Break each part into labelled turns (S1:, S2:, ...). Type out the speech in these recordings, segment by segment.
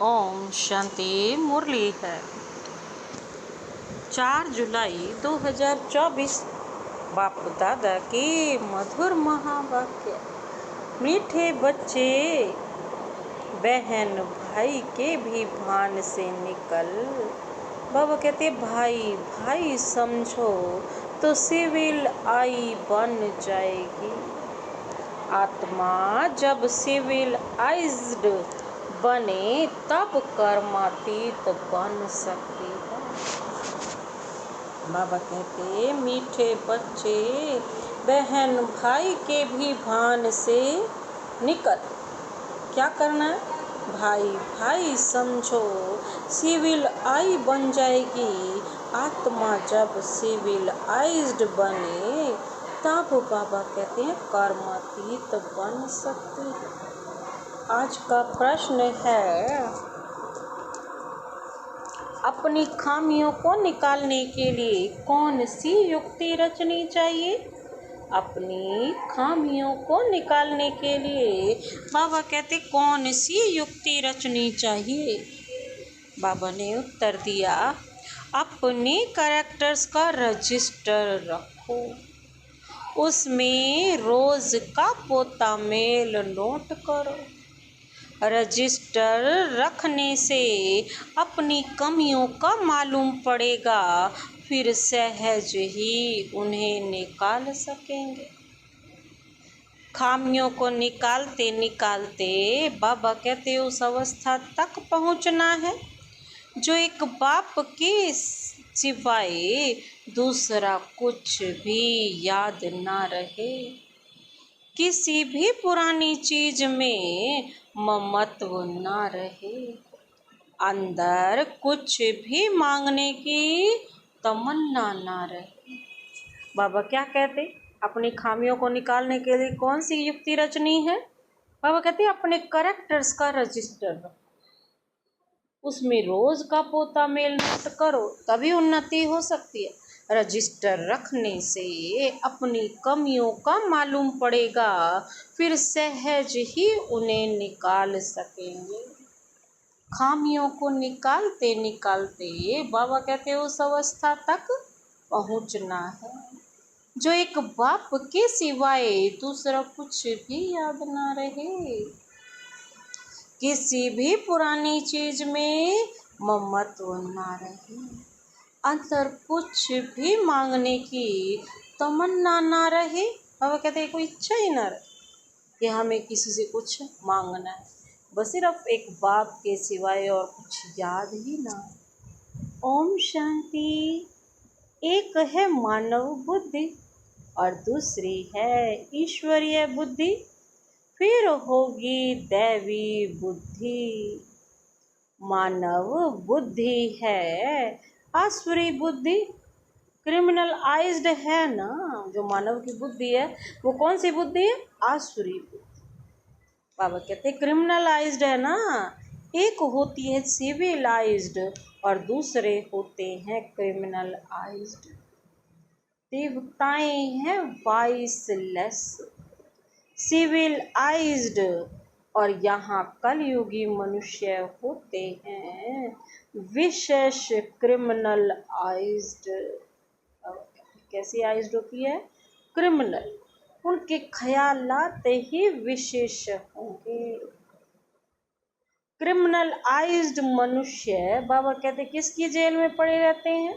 S1: ओम शांति मुरली है 4 जुलाई 2024। बाप दादा के मधुर महावाक्य। मीठे बच्चे बहन भाई के भी भान से निकल। बाबा कहते भाई भाई समझो तो सिविल आई बन जाएगी। आत्मा जब सिविल आइज्ड बने तब कर्मातीत बन सकती है। बाबा कहते मीठे बच्चे बहन भाई के भी भान से निकल। क्या करना है? भाई भाई समझो सिविल आई बन जाएगी। आत्मा जब सिविल आइज्ड बने तब बाबा कहते हैं कर्मातीत बन सकती है। आज का प्रश्न है, अपनी खामियों को निकालने के लिए कौन सी युक्ति रचनी चाहिए? अपनी खामियों को निकालने के लिए बाबा कहते कौन सी युक्ति रचनी चाहिए? बाबा ने उत्तर दिया, अपने कैरेक्टर्स का रजिस्टर रखो, उसमें रोज का पोता मेल नोट करो। रजिस्टर रखने से अपनी कमियों का मालूम पड़ेगा, फिर सहज ही उन्हें निकाल सकेंगे। खामियों को निकालते निकालते बाबा कहते उस अवस्था तक पहुंचना है जो एक बाप के सिवाय दूसरा कुछ भी याद ना रहे। किसी भी पुरानी चीज में ममत्व ना रहे। अंदर कुछ भी मांगने की तमन्ना ना रहे। बाबा क्या कहते? अपनी खामियों को निकालने के लिए कौन सी युक्ति रचनी है? बाबा कहते अपने कैरेक्टर्स का रजिस्टर रखो, उसमें रोज का पोता मेल नोट करो, तभी उन्नति हो सकती है। रजिस्टर रखने से अपनी कमियों का मालूम पड़ेगा, फिर सहज ही उन्हें निकाल सकेंगे। खामियों को निकालते निकालते बाबा कहते उस अवस्था तक पहुंचना है जो एक बाप के सिवाय दूसरा कुछ भी याद ना रहे। किसी भी पुरानी चीज में ममत्व ना रहे। अंदर कुछ भी मांगने की तमन्ना ना रहे। बाबा कहते हैं कोई इच्छा ही ना रहे कि हमें किसी से कुछ मांगना है, बस सिर्फ एक बाप के सिवाय और कुछ याद ही ना। ओम शांति। एक है मानव बुद्धि और दूसरी है ईश्वरीय बुद्धि, फिर होगी दैवी बुद्धि। मानव बुद्धि है आसुरी बुद्धि, क्रिमिनल आइज्ड है ना। जो मानव की बुद्धि है वो कौन सी बुद्धि है? आसुरी बुद्धि। बाबा कहते क्रिमिनलाइज्ड है ना। एक होती है सिविलाइज्ड और दूसरे होते हैं क्रिमिनल आइज्ड। देवताएं हैं वाइसलेस, सिविल आइज्ड, और यहाँ कलयुगी मनुष्य होते हैं विशेष क्रिमिनल आइज्ड। कैसी आइज्ड होती है? क्रिमिनल। उनके ख्यालात ही विशेष होंगे। क्रिमिनल आइज्ड मनुष्य बाबा कहते किसकी जेल में पड़े रहते हैं?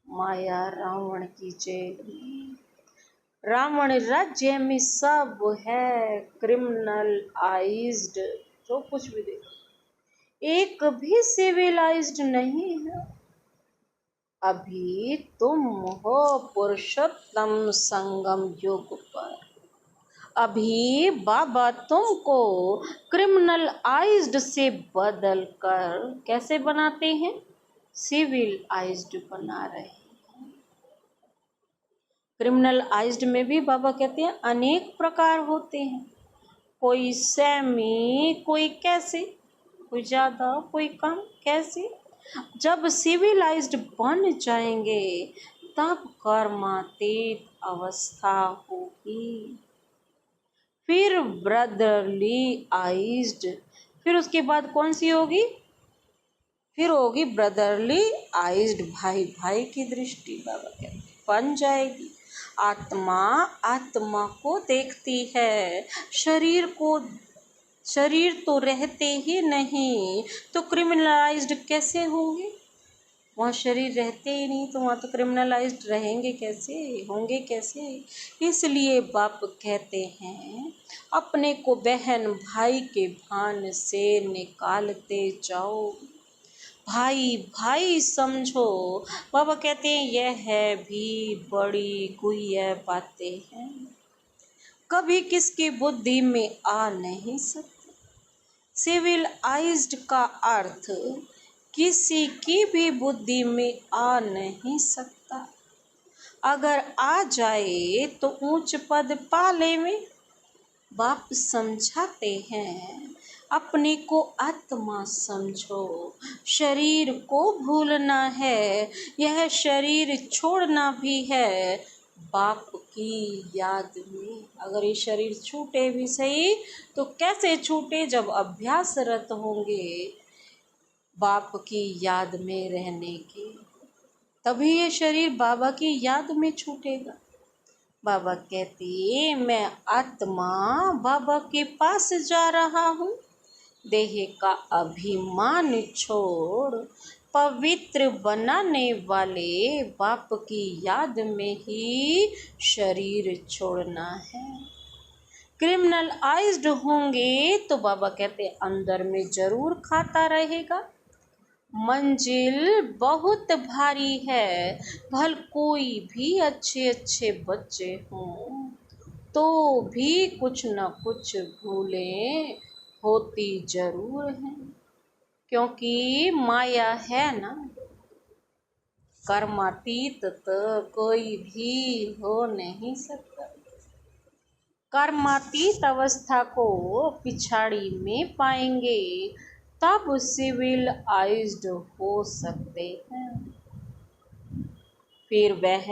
S1: माया रावण की जेल में। रावण राज्य में सब है क्रिमिनल आइज्ड। जो कुछ भी देखो, एक भी सिविलाइज्ड नहीं है। अभी तुम हो पुरुषोत्तम संगम युग पर। अभी बाबा तुमको क्रिमिनल आइज्ड से बदल कर कैसे बनाते हैं? सिविल आइज्ड बना रहे हैं। क्रिमिनल आइज्ड में भी बाबा कहते हैं अनेक प्रकार होते हैं। कोई सेमी, कोई कैसे, कोई ज़्यादा, कोई कम। कैसे? जब सिविलाइज्ड बन जाएंगे तब कर्मातीत अवस्था होगी। फिर ब्रदरली आइज्ड, फिर उसके बाद कौन सी होगी? फिर होगी ब्रदरली आइज्ड, भाई भाई की दृष्टि, बाबा कहते हैं, बन जाएगी। आत्मा आत्मा को देखती है, शरीर तो रहते ही नहीं, तो क्रिमिनलाइज्ड कैसे होंगे? वहाँ शरीर रहते ही नहीं तो वहाँ तो क्रिमिनलाइज्ड रहेंगे कैसे, होंगे कैसे? इसलिए बाप कहते हैं अपने को बहन भाई के भान से निकालते जाओ, भाई भाई समझो। बाबा कहते हैं यह है भी बड़ी गुह्य बातें हैं, कभी किसकी बुद्धि में आ नहीं सकती। सिविलाइज्ड का अर्थ किसी की भी बुद्धि में आ नहीं सकता, अगर आ जाए तो ऊंच पद पा लेवे। बाप समझाते हैं अपने को आत्मा समझो, शरीर को भूलना है, यह शरीर छोड़ना भी है बाप की याद में। अगर ये शरीर छूटे भी सही तो कैसे छूटे, जब अभ्यासरत होंगे बाप की याद में रहने की, तभी ये शरीर बाबा की याद में छूटेगा। बाबा कहते मैं आत्मा बाबा के पास जा रहा हूँ, देह का अभिमान छोड़ पवित्र बनाने वाले बाप की याद में ही शरीर छोड़ना है। क्रिमिनलाइज्ड होंगे तो बाबा कहते अंदर में जरूर खाता रहेगा, मंजिल बहुत भारी है, भल कोई भी अच्छे अच्छे बच्चे हों तो भी कुछ न कुछ भूलें होती जरूर हैं, क्योंकि माया है ना। कर्मातीत तो कोई भी हो नहीं सकता, कर्मातीत अवस्था को पिछाड़ी में पाएंगे तब सिविलाइज्ड हो सकते हैं। फिर वह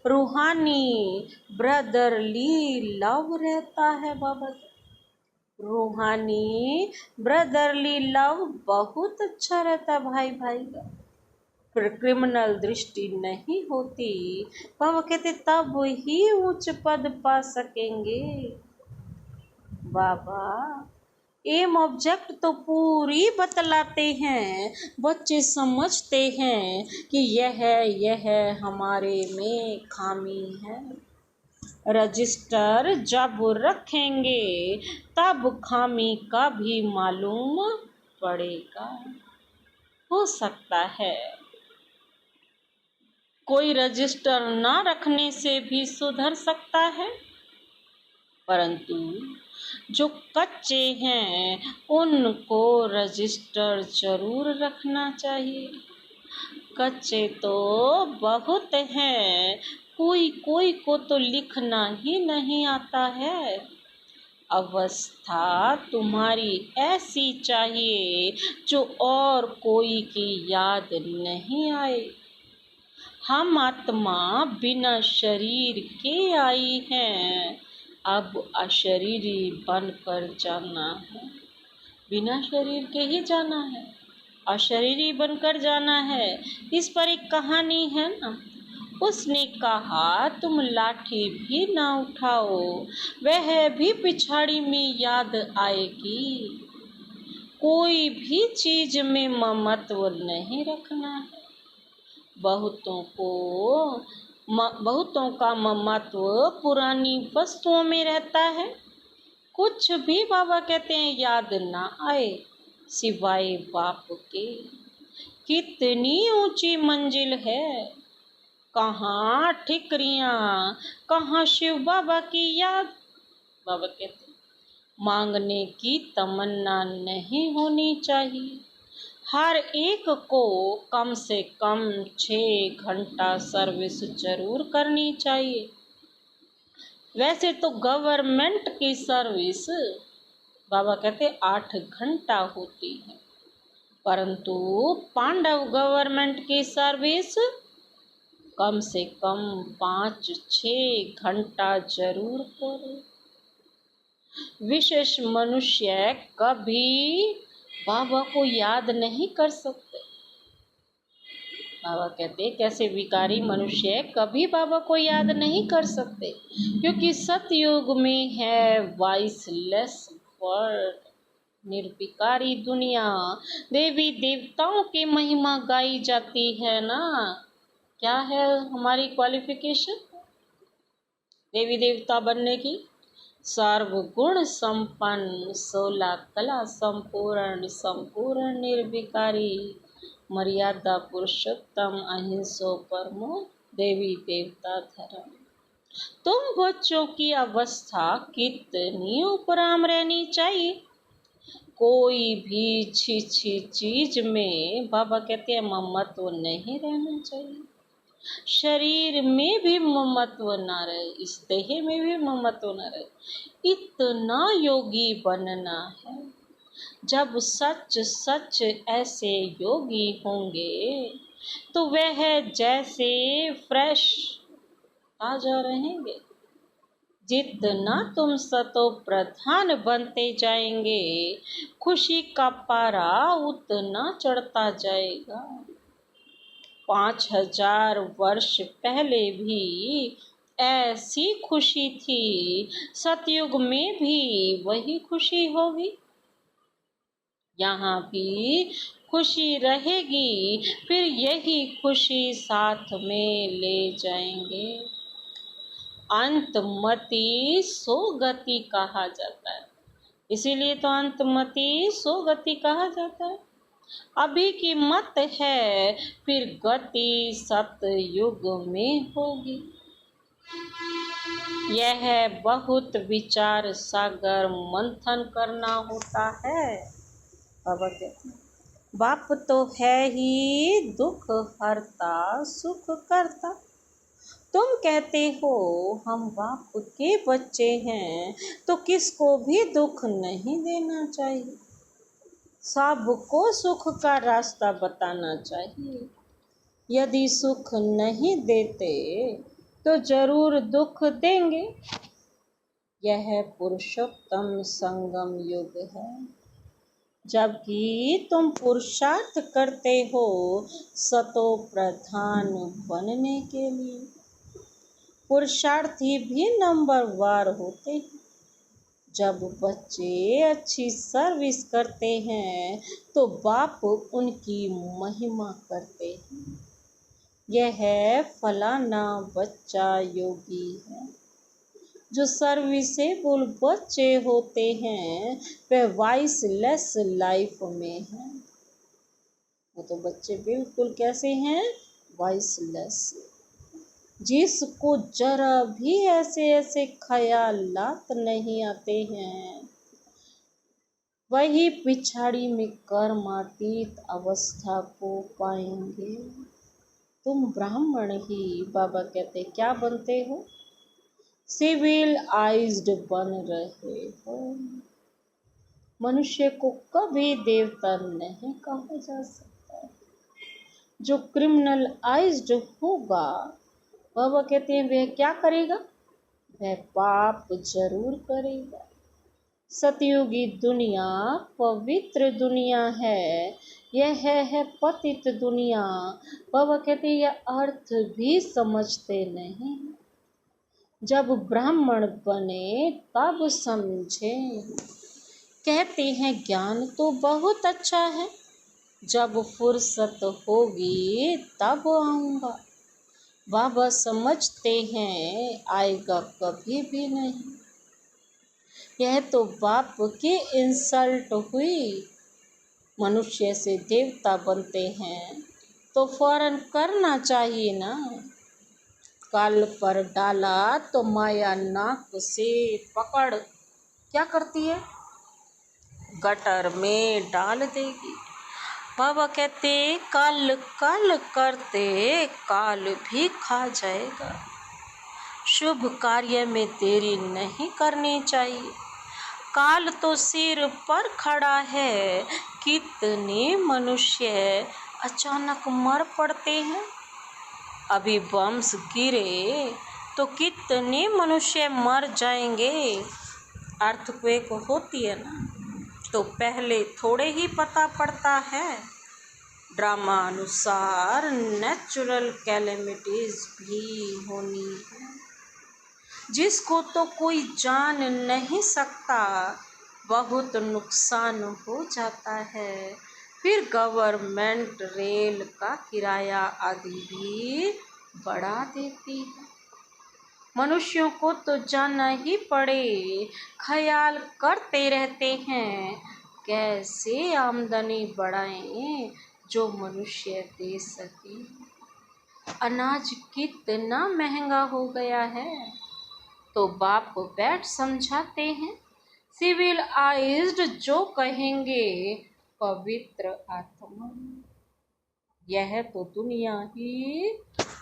S1: रूहानी ब्रदरली लव रहता है। बाबा रूहानी ब्रदरली लव बहुत अच्छा रहता है भाई भाई का, फिर क्रिमिनल दृष्टि नहीं होती। बाबा कहते तब ही उच्च पद पा सकेंगे। बाबा एम ऑब्जेक्ट तो पूरी बतलाते हैं, बच्चे समझते हैं कि यह हमारे में खामी है। रजिस्टर जब रखेंगे तब खामी का भी मालूम पड़ेगा। हो सकता है कोई रजिस्टर ना रखने से भी सुधर सकता है, परंतु जो कच्चे हैं उनको रजिस्टर जरूर रखना चाहिए। कच्चे तो बहुत हैं, कोई कोई को तो लिखना ही नहीं आता है। अवस्था तुम्हारी ऐसी चाहिए जो और कोई की याद नहीं आए। हम आत्मा बिना शरीर के आई हैं, अब अशरीरी बनकर जाना है। बिना शरीर के ही जाना है, अशरीरी बनकर जाना है। इस पर एक कहानी है ना, उसने कहा तुम लाठी भी ना उठाओ, वह भी पिछाड़ी में याद आएगी। कोई भी चीज में ममत्व नहीं रखना है। बहुतों का ममत्व पुरानी वस्तुओं में रहता है। कुछ भी बाबा कहते हैं याद ना आए सिवाय बाप के। कितनी ऊंची मंजिल है, कहाँ ठिकरियाँ, कहाँ शिव बाबा की याद। बाबा कहते मांगने की तमन्ना नहीं होनी चाहिए। हर एक को कम से कम 6 घंटा सर्विस जरूर करनी चाहिए। वैसे तो गवर्नमेंट की सर्विस बाबा कहते 8 घंटा होती है, परंतु पांडव गवर्नमेंट की सर्विस कम से कम 5-6 घंटा जरूर करो। विशेष मनुष्य कभी बाबा को याद नहीं कर सकते। बाबा कहते हैं कैसे विकारी मनुष्य कभी बाबा को याद नहीं कर सकते, क्योंकि सतयुग में है वॉइसलेस वर्ल्ड, निर्विकारी दुनिया। देवी देवताओं की महिमा गाई जाती है ना। क्या है हमारी क्वालिफिकेशन देवी देवता बनने की? सर्वगुण संपन्न, 16 कला संपूर्ण, संपूर्ण निर्विकारी, मर्यादा पुरुषोत्तम, अहिंसो परमो देवी देवता धर्म। तुम बच्चों की अवस्था कितनी उपराम रहनी चाहिए। कोई भी छी चीज में बाबा कहते हैं ममत्व नहीं रहना चाहिए। शरीर में भी ममत्व ना रहे, इस देह में भी ममत्व ना रहे। इतना योगी बनना है। जब सच सच ऐसे योगी होंगे तो वह जैसे फ्रेश ताजा रहेंगे। जितना तुम सतो प्रधान बनते जाएंगे, खुशी का पारा उतना चढ़ता जाएगा। 5000 वर्ष पहले भी ऐसी खुशी थी, सतयुग में भी वही खुशी होगी। यहाँ भी खुशी रहेगी, फिर यही खुशी साथ में ले जाएंगे। अंतमति सो गति कहा जाता है, इसीलिए तो अंतमति सो गति कहा जाता है। अभी की मत है, फिर गति सतयुग में होगी। यह बहुत विचार सागर मंथन करना होता है। बाबा कहते हैं बाप तो है ही दुख हरता सुख करता। तुम कहते हो हम बाप के बच्चे हैं, तो किसको भी दुख नहीं देना चाहिए। सबको सुख का रास्ता बताना चाहिए। यदि सुख नहीं देते तो जरूर दुख देंगे। यह पुरुषोत्तम संगम युग है, जबकि तुम पुरुषार्थ करते हो सतो प्रधान बनने के लिए। पुरुषार्थी भी नंबरवार होते हैं। जब बच्चे अच्छी सर्विस करते हैं तो बाप उनकी महिमा करते हैं। यह है फलाना बच्चा योगी है। जो सर्विसेबल बच्चे होते हैं वह वॉइसलेस लाइफ में है। वो तो बच्चे बिल्कुल कैसे हैं? वॉइसलेस। जिसको जरा भी ऐसे ख्यालात नहीं आते हैं, वही पिछाड़ी में कर्मातीत अवस्था को पाएंगे। तुम ब्राह्मण ही बाबा कहते क्या बनते हो? सिविल आइज्ड बन रहे हो। मनुष्य को कभी देवता नहीं कहा जा सकता। जो क्रिमिनल आइज्ड होगा, बाबा कहते हैं वह क्या करेगा? वह पाप जरूर करेगा। सतयुगी दुनिया पवित्र दुनिया है, यह है पतित दुनिया। बाबा कहते हैं यह अर्थ भी समझते नहीं। जब ब्राह्मण बने तब समझे। कहते हैं ज्ञान तो बहुत अच्छा है, जब फुर्सत होगी तब आऊँगा। बाबा समझते हैं आएगा कभी भी नहीं। यह तो बाप की इंसल्ट हुई। मनुष्य से देवता बनते हैं तो फौरन करना चाहिए ना। काल पर डाला तो माया नाक से पकड़ क्या करती है? गटर में डाल देगी। बाबा कहते कल कल करते काल भी खा जाएगा। शुभ कार्य में देरी नहीं करनी चाहिए। काल तो सिर पर खड़ा है। कितने मनुष्य अचानक मर पड़ते हैं। अभी बम्स गिरे तो कितने मनुष्य मर जाएंगे। अर्थक्वेक होती है ना, तो पहले थोड़े ही पता पड़ता है। ड्रामा अनुसार नेचुरल कैलेमिटीज भी होनी है, जिसको तो कोई जान नहीं सकता। बहुत नुकसान हो जाता है, फिर गवर्नमेंट रेल का किराया आदि भी बढ़ा देती है। मनुष्यों को तो जानना ही पड़े, ख्याल करते रहते हैं कैसे आमदनी बढ़ाएं जो मनुष्य दे सके। अनाज कितना महंगा हो गया है, तो बाप बैठ समझाते हैं। सिविलाइज्ड जो कहेंगे पवित्र आत्मा, यह तो दुनिया ही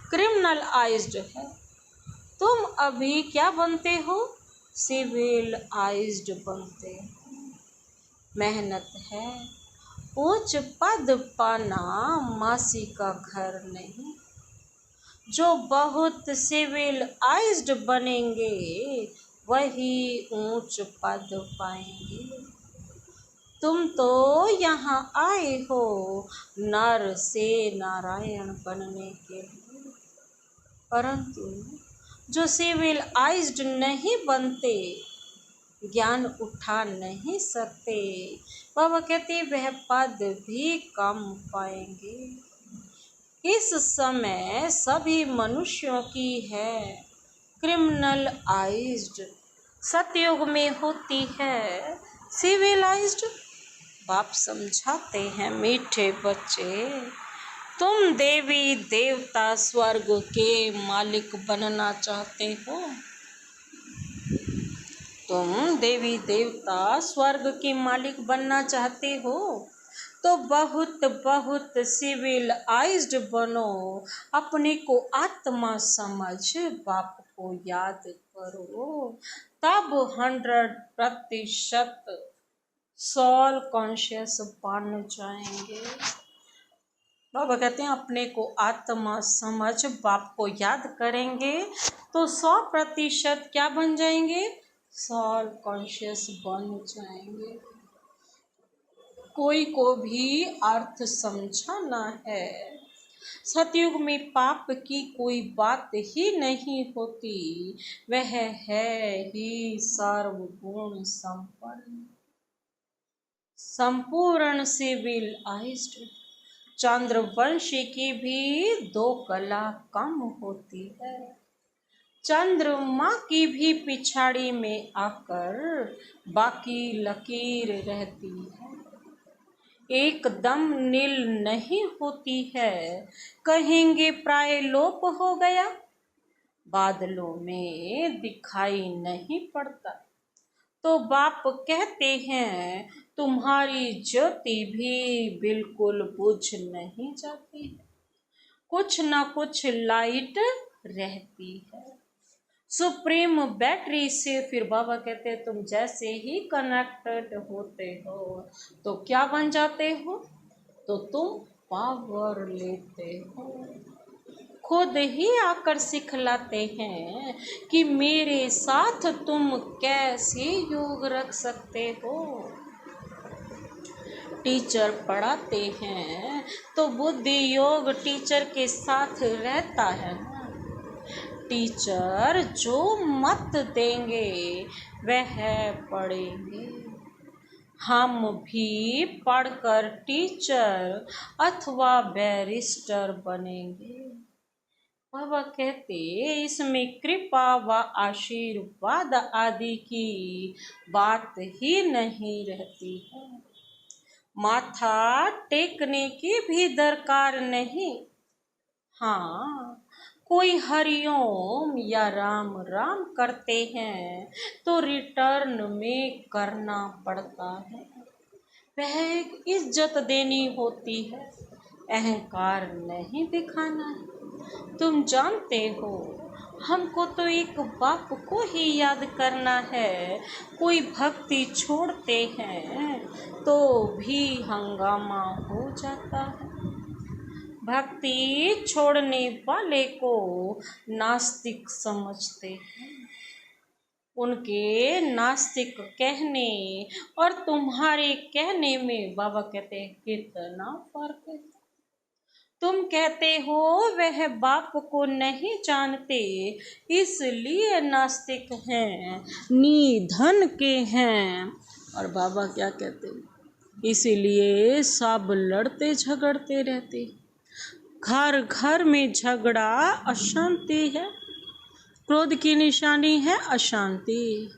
S1: क्रिमिनलाइज्ड है। तुम अभी क्या बनते हो? सिविलाइज्ड बनते हो। मेहनत है, उच्च पद पाना मासी का घर नहीं। जो बहुत सिविलाइज्ड बनेंगे वही ऊंच पद पाएंगे। तुम तो यहाँ आए हो नर से नारायण बनने के लिए, परंतु जो सिविलाइज्ड नहीं बनते, ज्ञान उठा नहीं सकते, बाबा कहते वह पद भी कम पाएंगे। इस समय सभी मनुष्यों की है क्रिमिनलाइज्ड, सतयुग में होती है सिविलाइज्ड। बाप समझाते हैं मीठे बच्चे, तुम देवी देवता स्वर्ग के मालिक बनना चाहते हो। तुम देवी देवता स्वर्ग के मालिक बनना चाहते हो, तो बहुत बहुत सिविलाइज्ड बनो। अपने को आत्मा समझ बाप को याद करो, तब 100% सोल कॉन्शियस बन जाएंगे। बाबा कहते हैं अपने को आत्मा समझ बाप को याद करेंगे तो 100% क्या बन जाएंगे? सोल कॉन्शियस बन जाएंगे। कोई को भी अर्थ समझाना है। सतयुग में पाप की कोई बात ही नहीं होती, वह है ही सर्वगुण संपन्न, संपूर्ण सिविलाइज्ड। चंद्रवंशी की भी 2 कला कम होती है। चंद्रमा की भी पिछाड़ी में आकर बाकी लकीर रहती है, एकदम नील नहीं होती है। कहेंगे प्राय लोप हो गया, बादलों में दिखाई नहीं पड़ता। तो बाप कहते हैं तुम्हारी ज्योति भी बिल्कुल बुझ नहीं जाती है, कुछ ना कुछ लाइट रहती है। सुप्रीम बैटरी से फिर बाबा कहते हैं तुम जैसे ही कनेक्टेड होते हो तो क्या बन जाते हो? तो तुम पावर लेते हो। खुद ही आकर सिखलाते हैं कि मेरे साथ तुम कैसे योग रख सकते हो। टीचर पढ़ाते हैं तो बुद्धि योग टीचर के साथ रहता है ना। टीचर जो मत देंगे वह पढ़ेंगे। हम भी पढ़कर टीचर अथवा बैरिस्टर बनेंगे। बाबा कहते इसमें कृपा व आशीर्वाद आदि की बात ही नहीं रहती है। माथा टेकने की भी दरकार नहीं। हाँ, कोई हरिओम या राम राम करते हैं तो रिटर्न में करना पड़ता है, वह एक इज्जत देनी होती है, अहंकार नहीं दिखाना है। तुम जानते हो हमको तो एक बाप को ही याद करना है। कोई भक्ति छोड़ते हैं तो भी हंगामा हो जाता है। भक्ति छोड़ने वाले को नास्तिक समझते हैं। उनके नास्तिक कहने और तुम्हारे कहने में बाबा कहते हैं कितना फर्क है। तुम कहते हो वह बाप को नहीं जानते इसलिए नास्तिक हैं, निधन के हैं। और बाबा क्या कहते हैं, इसीलिए सब लड़ते झगड़ते रहते। घर घर में झगड़ा अशांति है, क्रोध की निशानी है अशांति।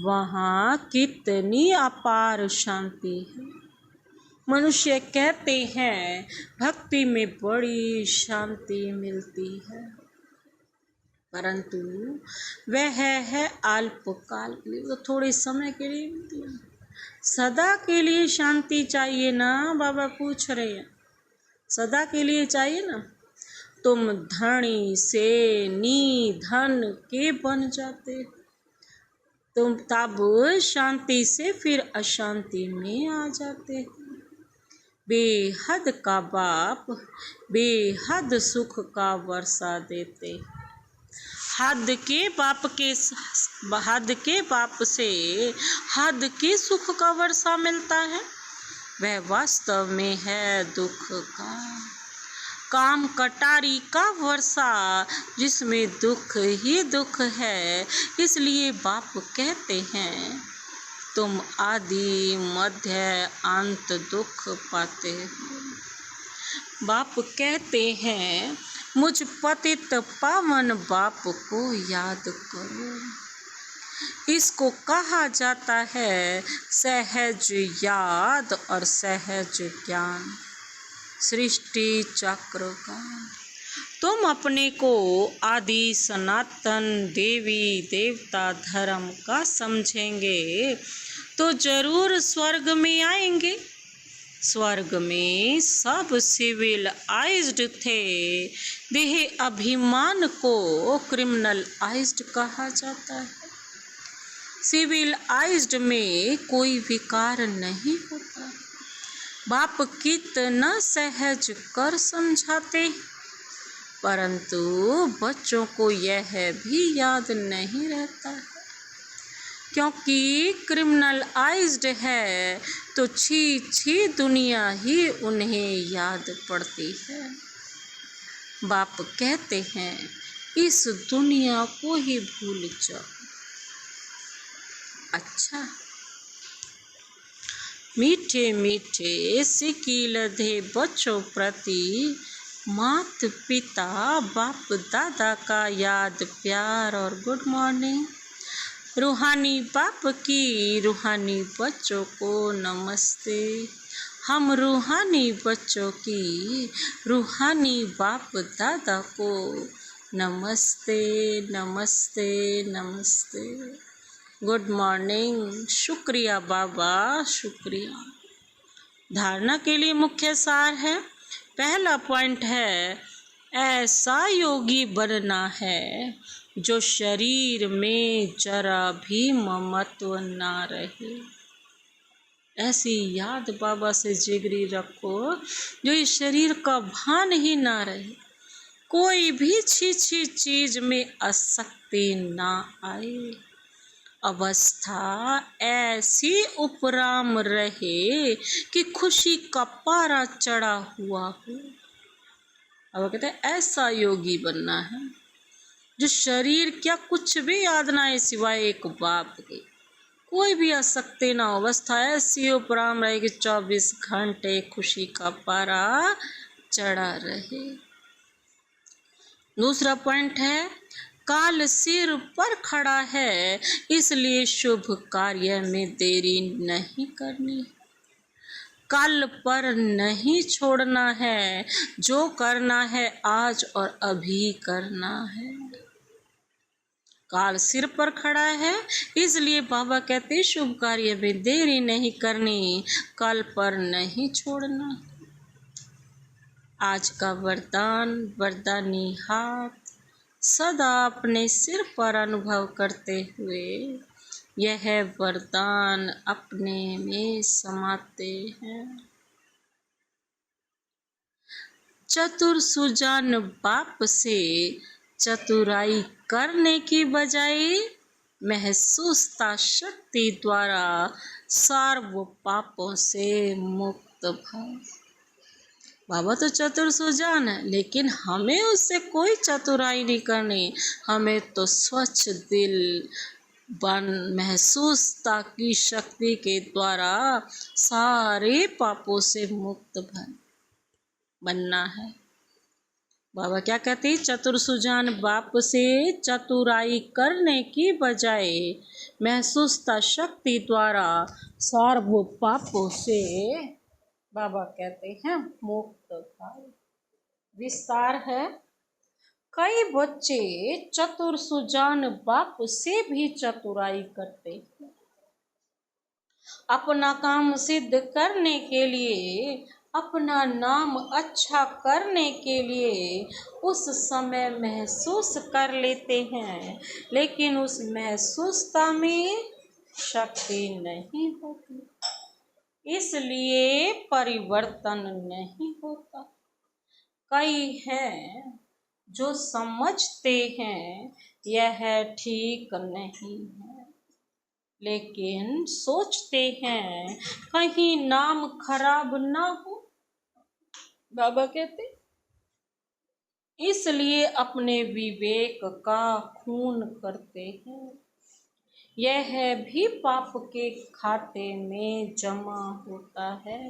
S1: वहाँ कितनी अपार शांति है। मनुष्य कहते हैं भक्ति में बड़ी शांति मिलती है, परंतु वह है अल्पकाल के लिए, वो थोड़े समय के लिए मिलती है। सदा के लिए शांति चाहिए ना, बाबा पूछ रहे हैं, सदा के लिए चाहिए ना। तुम धनी से निधन के बन जाते, तुम तब शांति से फिर अशांति में आ जाते। बेहद का बाप बेहद सुख का वर्षा देते। हद के बाप से हद के सुख का वर्षा मिलता है, वह वास्तव में है दुख का। काम कटारी का वर्षा जिसमें दुख ही दुख है, इसलिए बाप कहते हैं तुम आदि मध्य अंत दुख पाते हो। बाप कहते हैं मुझ पतित पावन बाप को याद करो। इसको कहा जाता है सहज याद और सहज ज्ञान, सृष्टि चक्र का। तुम अपने को आदि सनातन देवी देवता धर्म का समझेंगे तो जरूर स्वर्ग में आएंगे। स्वर्ग में सब सिविलाइज्ड थे, देह अभिमान को क्रिमिनलाइज्ड कहा जाता है। सिविलाइज्ड में कोई विकार नहीं होता। बाप कितना सहज कर समझाते, परंतु बच्चों को यह भी याद नहीं रहता है, क्योंकि क्रिमिनलाइज्ड है तो छी दुनिया ही उन्हें याद पड़ती है। बाप कहते हैं इस दुनिया को ही भूल जाओ। अच्छा, मीठे मीठे सिक्की लधे बच्चों प्रति मात पिता बाप दादा का याद प्यार और गुड मॉर्निंग। रूहानी बाप की रूहानी बच्चों को नमस्ते। हम रूहानी बच्चों की रूहानी बाप दादा को नमस्ते नमस्ते नमस्ते, गुड मॉर्निंग। शुक्रिया बाबा, शुक्रिया। धारणा के लिए मुख्य सार है, पहला पॉइंट है ऐसा योगी बनना है जो शरीर में जरा भी ममत्व ना रहे। ऐसी याद बाबा से जिगरी रखो जो इस शरीर का भान ही ना रहे, कोई भी छी चीज में आसक्ति ना आए। अवस्था ऐसी उपराम रहे कि खुशी का पारा चढ़ा हुआ हो। अब कहते हैं ऐसा योगी बनना है जो शरीर क्या कुछ भी याद ना आए सिवाय एक बाप के, कोई भी आसक्ति ना हो। अवस्था ऐसी उपराम रहे कि 24 घंटे खुशी का पारा चढ़ा रहे। दूसरा पॉइंट है काल सिर पर खड़ा है, इसलिए शुभ कार्य में देरी नहीं करनी। कल पर नहीं छोड़ना है, जो करना है आज और अभी करना है। काल सिर पर खड़ा है, इसलिए बाबा कहते शुभ कार्य में देरी नहीं करनी, कल पर नहीं छोड़ना। आज का वरदान, वरदानी हाथ सदा अपने सिर पर अनुभव करते हुए यह वरदान अपने में समाते हैं। चतुर सुजान बाप से चतुराई करने की बजाय महसूसता शक्ति द्वारा सर्व पापों से मुक्त भव। बाबा तो चतुर सुजान है, लेकिन हमें उससे कोई चतुराई नहीं करनी। हमें तो स्वच्छ दिल महसूसता की शक्ति के द्वारा सारे पापों से मुक्त बनना है। बाबा क्या कहते हैं? चतुर सुजान बाप से चतुराई करने की बजाय महसूसता शक्ति द्वारा सर्व पापों से बाबा कहते हैं मुक्त भव। विस्तार है। कई बच्चे चतुर सुजान बाप से भी चतुराई करते हैं। अपना काम सिद्ध करने के लिए, अपना नाम अच्छा करने के लिए उस समय महसूस कर लेते हैं, लेकिन उस महसूसता में शक्ति नहीं होती, इसलिए परिवर्तन नहीं होता। कई हैं जो समझते हैं यह ठीक नहीं है, लेकिन सोचते हैं कहीं नाम खराब ना हो। बाबा कहते इसलिए अपने विवेक का खून करते हैं। यह भी पाप के खाते में जमा होता है।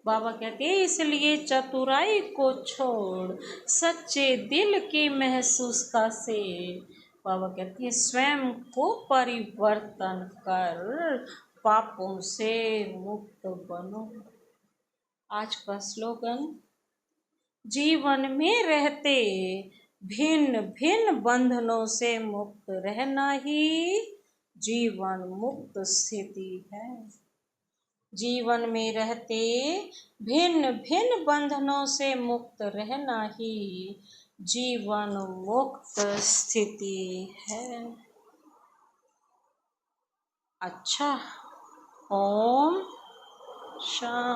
S1: बाबा कहते हैं इसलिए चतुराई को छोड़ सच्चे दिल की महसूसता से, बाबा कहते हैं स्वयं को परिवर्तन कर पापों से मुक्त बनो। आज का स्लोगन, जीवन में रहते भिन्न भिन्न बंधनों से मुक्त रहना ही जीवन मुक्त स्थिति है। जीवन में रहते भिन्न भिन्न बंधनों से मुक्त रहना ही जीवन मुक्त स्थिति है। अच्छा, ओम शांति।